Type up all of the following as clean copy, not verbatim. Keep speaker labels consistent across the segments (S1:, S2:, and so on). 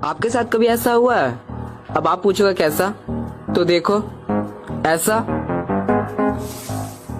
S1: आपके साथ कभी ऐसा हुआ है? अब आप पूछोगे कैसा, तो देखो ऐसा।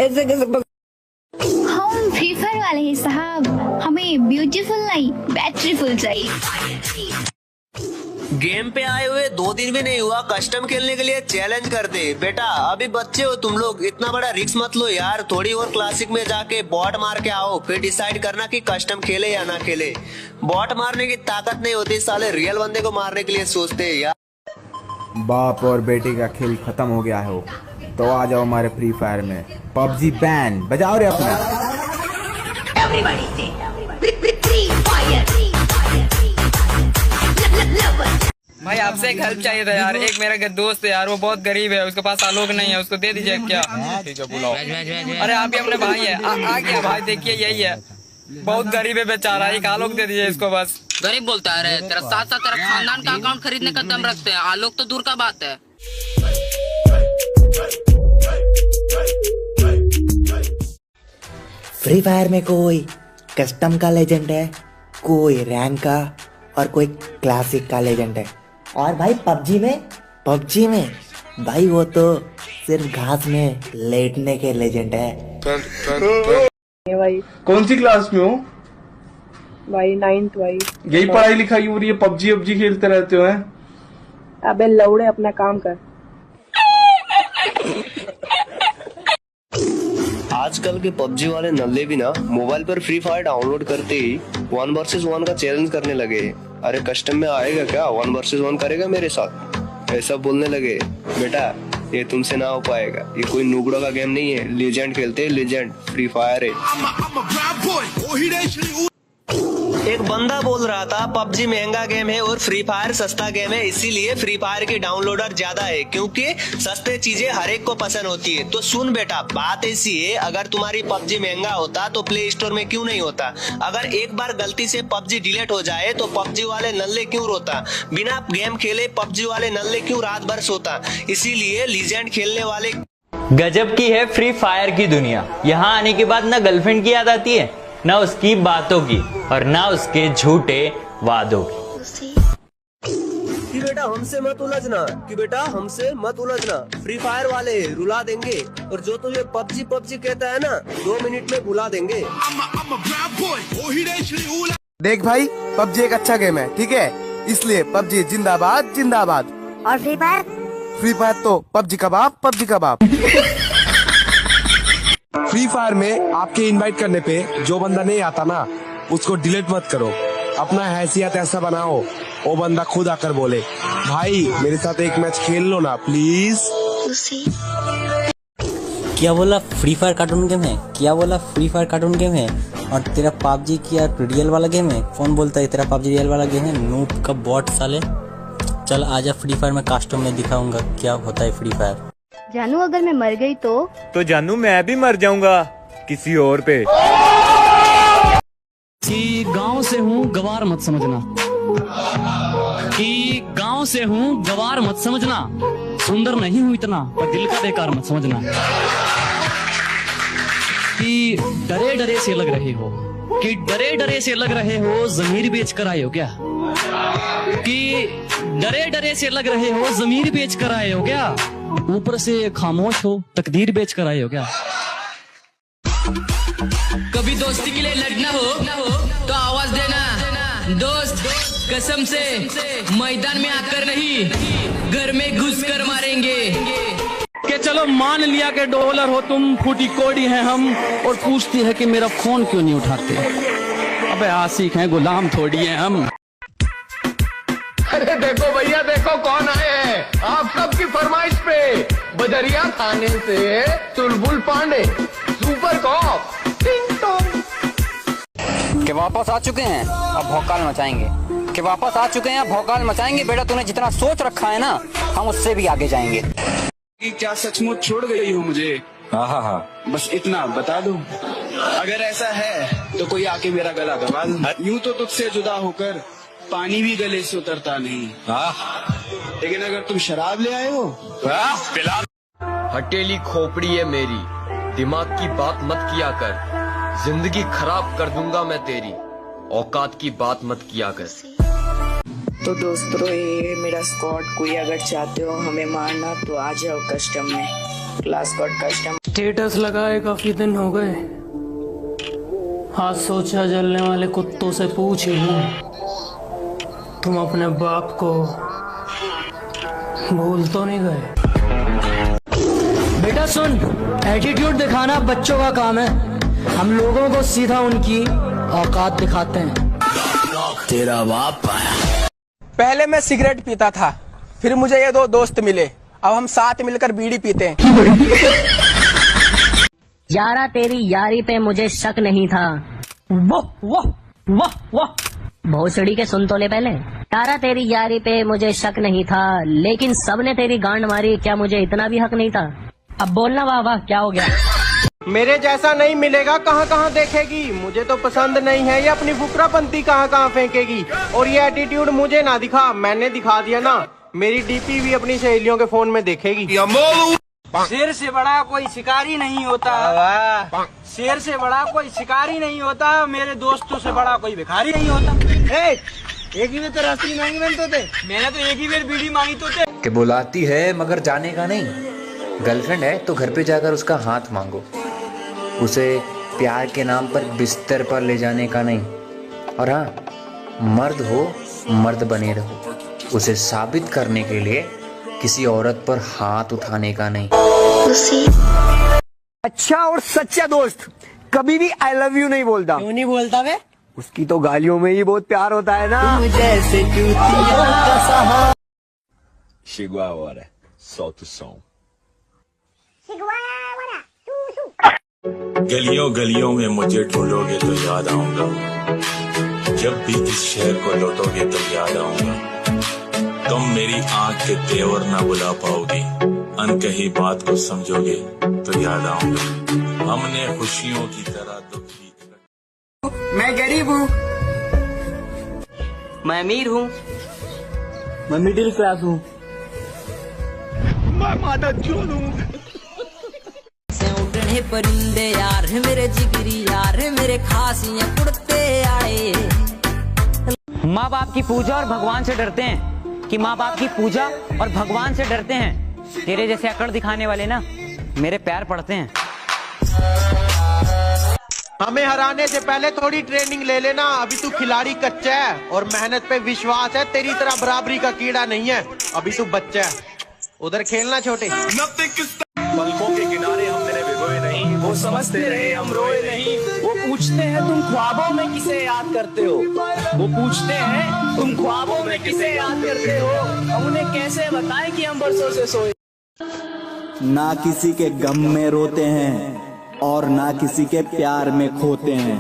S1: ऐसे कैसे
S2: हम फ्री फायर वाले हैं साहब, हमें ब्यूटीफुल नहीं बैटरीफुल चाहिए।
S3: गेम पे आए हुए 2 दिन भी नहीं हुआ, कस्टम खेलने के लिए चैलेंज कर दे। बेटा अभी बच्चे हो तुम लोग, इतना बड़ा रिस्क मत लो यार। थोड़ी और क्लासिक में जाके बॉट मार के आओ, फिर डिसाइड करना कि कस्टम खेले या ना खेले। बॉट मारने की ताकत नहीं होती, साले रियल बंदे को मारने के लिए सोचते हैं यार।
S4: बाप और बेटे का खेल खत्म हो गया हो तो आ जाओ हमारे फ्री फायर में। पबजी बैन बजाओ रे अपना।
S5: भाई आपसे एक हेल्प चाहिए था यार। एक मेरा दोस्त है यार, वो बहुत गरीब है, उसके पास आलोक नहीं है, उसको दे दीजिए क्या? ठीक है बुलाओ। अरे आप ही अपने भाई है, आ गया भाई, देखिए यही है, बहुत गरीब है बेचारा, एक आलोक दे दीजिए इसको बस।
S6: गरीब बोलता है रे, तेरा साथ साथ तेरा खानदान का अकाउंट खरीदने का दम रखते हैं, आलोक तो दूर का बात है।
S7: फ्री फायर में कोई कस्टम का लेजेंड है, कोई रैंक का और कोई क्लासिक का लेजेंड है। और भाई पबजी में भाई वो तो सिर्फ घास में लेटने के लेजेंड है।
S8: भाई
S9: कौन सी क्लास में हो?
S8: भाई 9th भाई।
S9: यही पढ़ाई लिखाई हो रही है, पबजी खेलते रहते हो हैं?
S8: अबे लौड़े अपना काम कर।
S3: आजकल के पबजी वाले नल्ले भी ना मोबाइल पर फ्री फायर डाउनलोड करते ही 1 वर्सेस 1 का चैलेंज करने लगे। अरे कस्टम में आएगा क्या, 1 वर्सेस 1 करेगा मेरे साथ, ऐसा बोलने लगे। बेटा ये तुमसे ना हो पाएगा, ये कोई नुगड़ों का गेम नहीं है, लेजेंड खेलते हैं, लेजेंड फ्री फायर है। एक बंदा बोल रहा था पबजी महंगा गेम है और फ्री फायर सस्ता गेम है, इसीलिए फ्री फायर की डाउनलोडर ज्यादा है, क्योंकि सस्ते चीजें हर एक को पसंद होती है। तो सुन बेटा, बात ऐसी है, अगर तुम्हारी पबजी महंगा होता तो प्ले स्टोर में क्यों नहीं होता? अगर एक बार गलती से पबजी डिलीट हो जाए तो पबजी वाले नल्ले क्यों रोता? बिना गेम खेले पबजी वाले नल्ले क्यों रात भर सोता? इसीलिए लीजेंड खेलने वाले।
S10: गजब की है फ्री फायर की दुनिया। यहाँ आने के बाद ना गर्लफ्रेंड की याद आती है, ना उसकी बातों की, और ना उसके झूठे वादों की।
S3: कि बेटा हमसे मत उलझना, फ्री फायर वाले रुला देंगे, और जो तुझे पबजी कहता है ना 2 मिनट में बुला देंगे।
S4: देख भाई, पबजी एक अच्छा गेम है, ठीक है, इसलिए पबजी जिंदाबाद जिंदाबाद।
S2: और
S4: फ्री फायर तो पबजी कबाब।
S9: फ्री फायर में आपके इनवाइट करने पे जो बंदा नहीं आता ना, उसको डिलीट मत करो, अपना हैसियत ऐसा बनाओ वो बंदा खुद आकर बोले भाई मेरे साथ एक मैच खेल लो ना प्लीज।
S7: क्या बोला फ्री फायर कार्टून गेम है? और तेरा पबजी क्या रियल वाला गेम है? कौन बोलता है तेरा पबजी रियल वाला गेम है? नूब का बॉट साले। चल आजा, फ्री फायर में कस्टम में दिखाऊंगा क्या होता है फ्री फायर।
S2: जानू अगर मैं मर गई तो
S4: जानू मैं भी मर जाऊंगा किसी और पे।
S11: कि गांव से हूँ गवार मत समझना, सुंदर नहीं हूँ इतना पर दिल का बेकार मत समझना। कि डरे डरे से लग रहे हो जमीर बेच कर आए हो क्या? कि डरे डरे से लग रहे हो जमीर बेच कर आए हो क्या? ऊपर से खामोश हो तकदीर बेच कर आए हो क्या?
S6: कभी दोस्ती के लिए लड़ना हो तो आवाज देना दोस्त, कसम से मैदान में आकर नहीं घर में घुस कर मारेंगे।
S11: कि चलो मान लिया कि डॉलर हो तुम, फूटी कोड़ी हैं हम, और पूछती है कि मेरा फोन क्यों नहीं उठाते। अबे आशिक हैं, गुलाम थोड़ी हैं हम।
S9: अरे देखो भैया देखो कौन आए हैं आप सबकी फरमाइश पे, बजरिया थाने से चुलबुल पांडे सुपर कॉप
S10: के वापस आ चुके हैं, अब भौकाल मचाएंगे। बेटा तूने जितना सोच रखा है ना, हम उससे भी आगे जाएंगे।
S9: क्या सचमुच छोड़ गई हो मुझे? हाँ, बस इतना बता दो। अगर ऐसा है तो कोई आके मेरा गला दबा दो। यूं तो तुझसे जुदा होकर पानी भी गले से उतरता नहीं, लेकिन अगर तुम शराब ले आए हो
S3: हटेली खोपड़ी है मेरी, दिमाग की बात मत किया कर, जिंदगी खराब कर दूंगा मैं तेरी, औकात की बात मत किया कर।
S12: तो दोस्तों ये मेरा स्क्वाड, कोई अगर चाहते हो हमें मारना तो आ जाओ कस्टम में, क्लास स्क्वाड कस्टम।
S13: स्टेटस लगाए काफी दिन हो गए, आज सोचा जलने वाले कुत्तों से पूछ ही लूं, तुम अपने बाप को भूल तो नहीं गए? बेटा सुन, एटीट्यूड दिखाना बच्चों का काम है, हम लोगों को सीधा उनकी औकात दिखाते हैं।
S14: तेरा बाप
S15: पहले मैं सिगरेट पीता था, फिर मुझे ये दो दोस्त मिले, अब हम साथ मिलकर बीड़ी पीते हैं।
S16: यारा तेरी यारी पे मुझे शक नहीं था। वाह वाह वाह वाह, भोसड़ी के सुन तो ले पहले। यारा तेरी यारी पे मुझे शक नहीं था, लेकिन सबने तेरी गांड मारी, क्या मुझे इतना भी हक नहीं था? अब बोलना वाह वाह, क्या हो गया?
S15: मेरे जैसा नहीं मिलेगा, कहाँ कहाँ देखेगी, मुझे तो पसंद नहीं है, ये अपनी फुकरापंती कहाँ कहाँ फेंकेगी। और ये एटीट्यूड मुझे ना दिखा, मैंने दिखा दिया ना, मेरी डीपी भी अपनी सहेलियों के फोन में देखेगी। शेर से बड़ा कोई शिकारी नहीं होता, शेर से बड़ा कोई शिकारी नहीं होता, मेरे दोस्तों से बड़ा कोई भिखारी नहीं होता। एक ही में तो रास्ते मांगी बनते थे, मैंने तो एक ही बार बीड़ी मांगी तो थे।
S17: कि बुलाती है मगर जाने का नहीं, गर्लफ्रेंड है तो घर पे जाकर उसका हाथ मांगो, उसे प्यार के नाम पर बिस्तर पर ले जाने का नहीं। और हाँ, मर्द हो मर्द बने रहो, उसे साबित करने के लिए किसी औरत पर हाथ उठाने का नहीं।
S15: अच्छा और सच्चा दोस्त कभी भी आई लव यू नहीं बोलता। क्यों नहीं बोलता वे? उसकी तो गालियों में ही बहुत प्यार होता है ना। जैसे
S18: Chegou a hora, solta o som. गलियों गलियों में मुझे ढूंढोगे तो याद आऊंगा, जब भी इस शहर को लौटोगे तो याद आऊंगा। तुम मेरी आंख के तेवर ना बुला पाओगी, अनकही बात को समझोगे तो याद आऊंगा। हमने खुशियों की तरह दुख भी।
S15: मैं गरीब हूँ,
S5: मैं अमीर हूँ,
S15: मैं मिडिल क्लास हूँ, मैं माता चोर हूँ।
S6: उड़ने परिंदे यार है मेरे जिगरी यार है मेरे खासियां उड़ते आए।
S10: माँ बाप की पूजा और भगवान से डरते हैं कि माँ बाप की पूजा और भगवान से डरते हैं। तेरे जैसे अकड़ दिखाने वाले ना मेरे पैर पड़ते हैं।
S15: हमें हराने से पहले थोड़ी ट्रेनिंग ले लेना, अभी तू खिलाड़ी कच्चा है और मेहनत पे विश्वास है, तेरी तरह बराबरी का कीड़ा नहीं है, अभी तू बच्चा है, उधर खेलना छोटे।
S18: पलकों के किनारे हम तेरे भिगोए नहीं, वो समझते रहे हम रोए नहीं।
S19: वो पूछते हैं तुम ख्वाबों में किसे याद करते हो, वो पूछते हैं तुम ख्वाबों में किसे याद करते हो, हम उन्हें कैसे बताएं कि हम बरसों से सोए।
S20: ना किसी के गम में रोते हैं और ना किसी के प्यार में खोते हैं,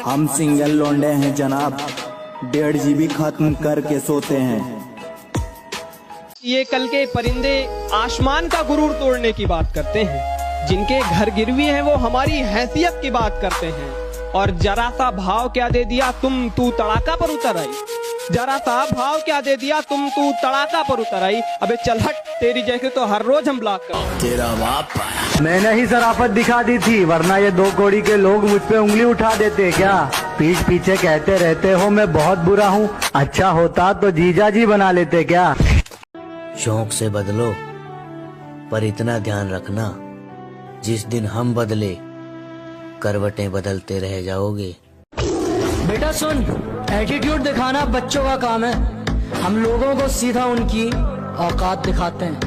S20: हम सिंगल लौंडे हैं जनाब, 1.5 GB खत्म करके सोते हैं।
S15: ये कल के परिंदे आसमान का गुरूर तोड़ने की बात करते हैं, जिनके घर गिरवी हैं वो हमारी हैसियत की बात करते हैं। और जरा सा भाव क्या दे दिया तू तड़ाका पर उतर आई, जरा सा भाव क्या दे दिया तू तड़ाका पर उतर आई। अबे चल हट, तेरी जैसे तो हर रोज हम ब्लॉक कर।
S14: तेरा बाप
S21: मैंने ही शराफत दिखा दी थी, वरना ये 2 कौड़ी के लोग मुझ पे उंगली उठा देते क्या? पीठ पीछे कहते रहते हो मैं बहुत बुरा हूँ, अच्छा होता तो जीजा जी बना लेते क्या?
S7: शौक से बदलो, पर इतना ध्यान रखना जिस दिन हम बदले करवटें बदलते रह जाओगे।
S13: बेटा सुन, एटीट्यूड दिखाना बच्चों का काम है, हम लोगों को सीधा उनकी औकात दिखाते हैं।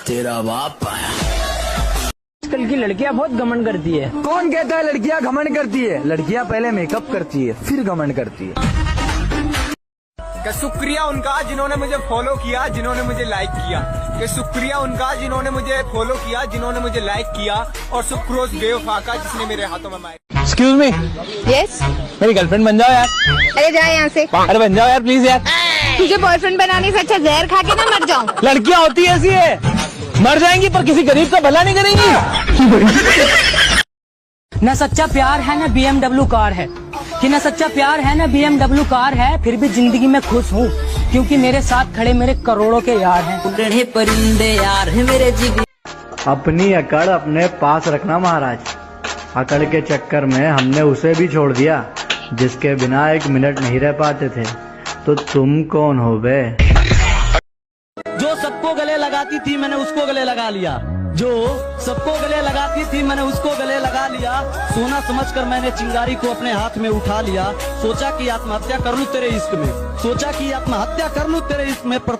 S14: तेरा बाप
S21: आजकल की लड़कियां बहुत घमंड करती है। कौन कहता है लड़कियां घमंड करती है? लड़कियां पहले मेकअप करती है फिर घमंड करती है।
S15: कि शुक्रिया उनका जिन्होंने मुझे फॉलो किया, जिन्होंने मुझे लाइक किया, कि शुक्रिया उनका जिन्होंने मुझे फॉलो किया, जिन्होंने मुझे लाइक किया, और सुक्रोज बेवफा का जिसने मेरे हाथों में माइक।
S21: Excuse me.
S22: यस।
S21: मेरी गर्लफ्रेंड बन जाओ यार।
S22: अरे जा यहाँ से।
S21: अरे बन जाओ यार प्लीज यार।
S22: तुझे बॉयफ्रेंड बनाने से अच्छा जहर खा के ना मर जाऊं।
S21: लड़कियां होती ऐसी है, मर जाएंगी पर किसी गरीब का भला नहीं करेंगी।
S13: न सच्चा प्यार है न BMW कार है, कि न सच्चा प्यार है न BMW कार है, फिर भी जिंदगी में खुश हूँ क्योंकि मेरे साथ खड़े मेरे करोड़ों के यार हैं।
S6: उड़ने परिंदे यार है मेरे जिगरी।
S21: अपनी अकड़ अपने पास रखना महाराज, अकड़ के चक्कर में हमने उसे भी छोड़ दिया जिसके बिना 1 मिनट नहीं रह पाते थे। तो तुम कौन हो बे?
S11: जो सबको गले लगाती थी मैंने उसको गले लगा लिया, जो सबको गले लगाती थी मैंने उसको गले लगा लिया। सोना समझकर मैंने चिंगारी को अपने हाथ में उठा लिया। सोचा कि आत्महत्या कर लूं तेरे इश्क में, सोचा कि आत्महत्या कर लूं तेरे इश्क में, पर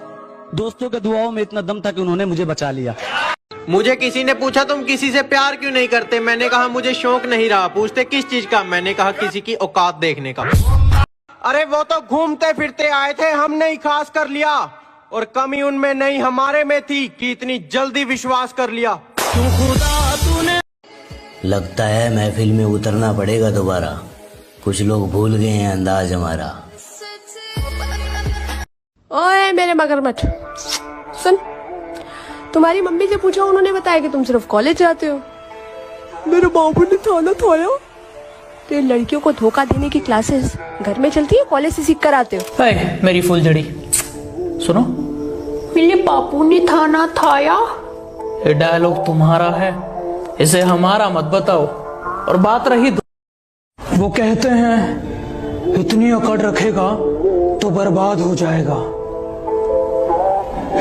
S11: दोस्तों के दुआओं में इतना दम था कि उन्होंने मुझे बचा लिया।
S15: मुझे किसी ने पूछा तुम किसी से प्यार क्यों नहीं करते, मैंने कहा मुझे शौक नहीं रहा। पूछते किस चीज का, मैंने कहा किसी की औकात देखने का। अरे वो तो घूमते फिरते आए थे, हमने ही खास कर लिया, और कमी उनमें नहीं हमारे में थी कि इतनी जल्दी विश्वास कर लिया। क्यों खुदा तूने।
S14: लगता है महफिल में उतरना पड़ेगा दोबारा, कुछ लोग भूल गए हैं अंदाज हमारा।
S1: ओए मेरे मगरमच्छ सुन, तुम्हारी मम्मी से पूछा, उन्होंने बताया कि तुम सिर्फ कॉलेज जाते हो। मेरे बाबू ने थाना थाया। तो लड़कियों को धोखा देने की क्लासेस घर में चलती है, कॉलेज से सीख कर आते हो।
S6: मेरी फुलझड़ी सुनो,
S1: मेरे बापू ने थाना थाया।
S6: ये डायलॉग तुम्हारा है, इसे हमारा मत बताओ। और बात रही वो कहते हैं इतनी अकड़ रखेगा तो बर्बाद हो जाएगा।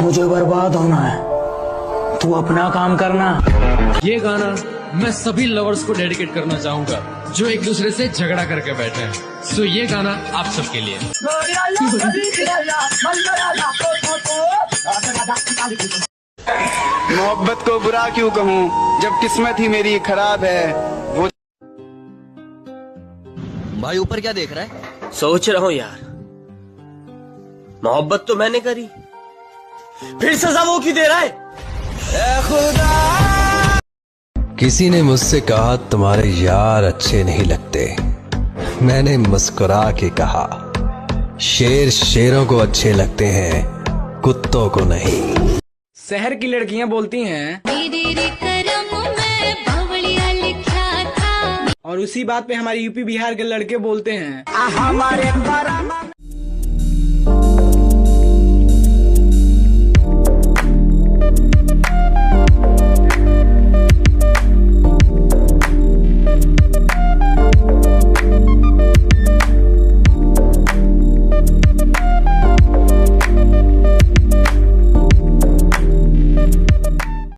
S6: मुझे बर्बाद होना है, तू अपना काम करना।
S8: ये गाना मैं सभी लवर्स को डेडिकेट करना चाहूंगा जो एक दूसरे से झगड़ा करके बैठे हैं। सो ये गाना आप सबके लिए।
S9: मोहब्बत को बुरा क्यों कहूँ जब किस्मत ही मेरी खराब है। वो
S3: भाई ऊपर क्या देख रहा है? सोच रहा हूँ यार, मोहब्बत तो मैंने करी, फिर सजा वो क्यों दे रहा है? ए खुदा।
S23: किसी ने मुझसे कहा तुम्हारे यार अच्छे नहीं लगते, मैंने मुस्कुरा के कहा शेर शेरों को अच्छे लगते हैं, कुत्तों को नहीं।
S5: शहर की लड़कियां बोलती हैं और उसी बात पे हमारे यूपी बिहार के लड़के बोलते हैं।
S15: हमारे